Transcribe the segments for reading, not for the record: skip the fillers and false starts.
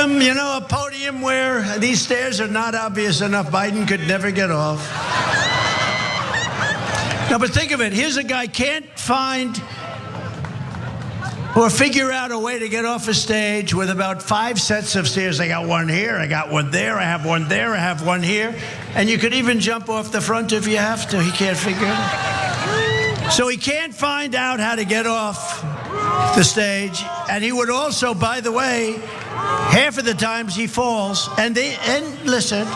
A podium where these stairs are not obvious enough. Biden could never get off. No, but think of it. Here's a guy can't find or figure out a way to get off a stage with about 5 sets of stairs. I got one here, I got one there, I have one there, I have one here. And you could even jump off the front if you have to. He can't figure it out. So he can't find out how to get off the stage. And he would also, by the way, half of the times he falls. And listen.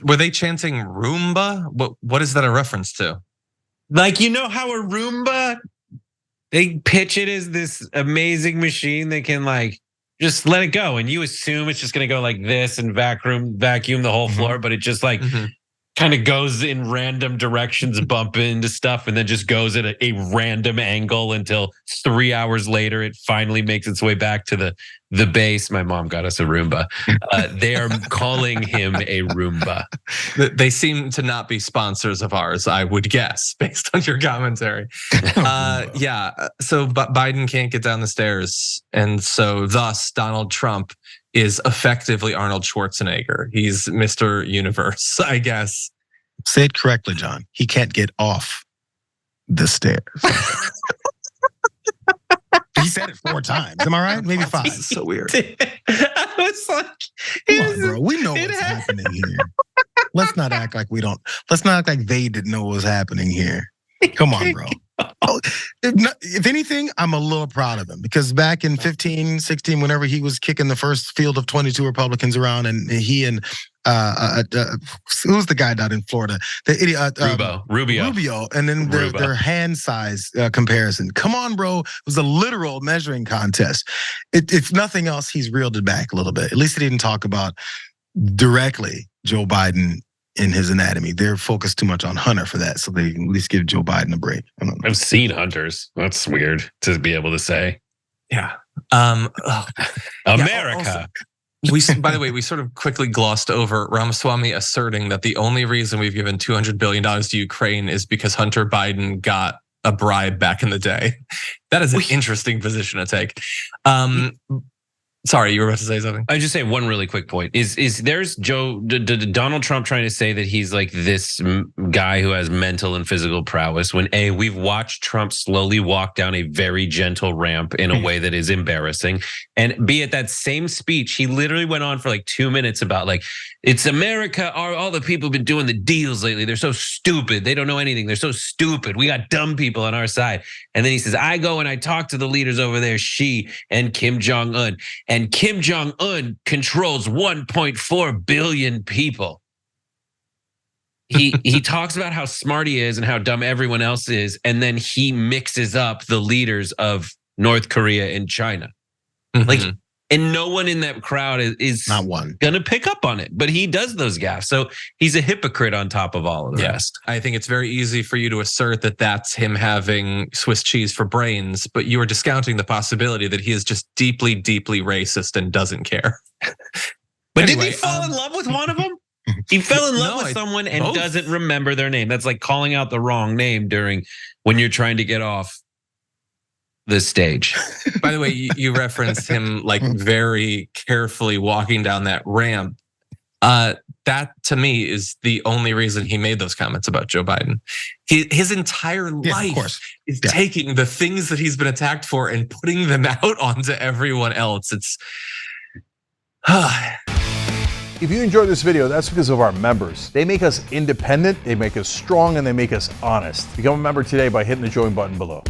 Were they chanting Roomba? What is that a reference to? Like, how a Roomba, they pitch it as this amazing machine that can like just let it go, and you assume it's just gonna go like this and vacuum the whole floor, but it just like kind of goes in random directions, bump into stuff, and then just goes at a random angle until 3 hours later it finally makes its way back to the base. My mom got us a Roomba. They are calling him a Roomba. They seem to not be sponsors of ours, I would guess, based on your commentary. Yeah, so Biden can't get down the stairs, and so thus Donald Trump is effectively Arnold Schwarzenegger. He's Mr. Universe, I guess. Say it correctly, John. He can't get off the stairs. He said it 4 times. Am I right? Maybe 5. It's so weird. I was like, come on, bro. We know what's happening here. Let's not act like we don't. Let's not act like they didn't know what was happening here. Come on, bro. If anything, I'm a little proud of him, because back in 15, 16, whenever he was kicking the first field of 22 Republicans around, and he and who's the guy down in Florida? The idiot Rubio, and then their hand size comparison. Come on, bro. It was a literal measuring contest. If nothing else, he's reeled it back a little bit. At least he didn't talk about directly Joe Biden in his anatomy. They're focused too much on Hunter for that, so they can at least give Joe Biden a break. I've seen Hunters. That's weird to be able to say. Yeah. America. By the way, we sort of quickly glossed over Ramaswamy asserting that the only reason we've given $200 billion to Ukraine is because Hunter Biden got a bribe back in the day. That is an interesting position to take. Sorry, you were about to say something. I just say one really quick point. There's Donald Trump trying to say that he's like this guy who has mental and physical prowess, when we've watched Trump slowly walk down a very gentle ramp in a way that is embarrassing. And be at that same speech, he literally went on for like 2 minutes about like, it's America, all the people have been doing the deals lately. They're so stupid. They don't know anything. They're so stupid. We got dumb people on our side. And then he says, I go and I talk to the leaders over there, Xi and Kim Jong-un. And Kim Jong-un controls 1.4 billion people. He talks about how smart he is and how dumb everyone else is. And then he mixes up the leaders of North Korea and China. Like, and no one in that crowd is not one gonna pick up on it, but he does those gaffes. So he's a hypocrite on top of all of the rest. I think it's very easy for you to assert that that's him having Swiss cheese for brains, but you are discounting the possibility that he is just deeply, deeply racist and doesn't care. But anyway, did he fall in love with one of them? He fell in love with someone and doesn't remember their name. That's like calling out the wrong name when you're trying to get off the stage. By the way, you referenced him like very carefully walking down that ramp. That to me is the only reason he made those comments about Joe Biden. His entire life is taking the things that he's been attacked for and putting them out onto everyone else. It's If you enjoyed this video, that's because of our members. They make us independent, they make us strong, and they make us honest. Become a member today by hitting the join button below.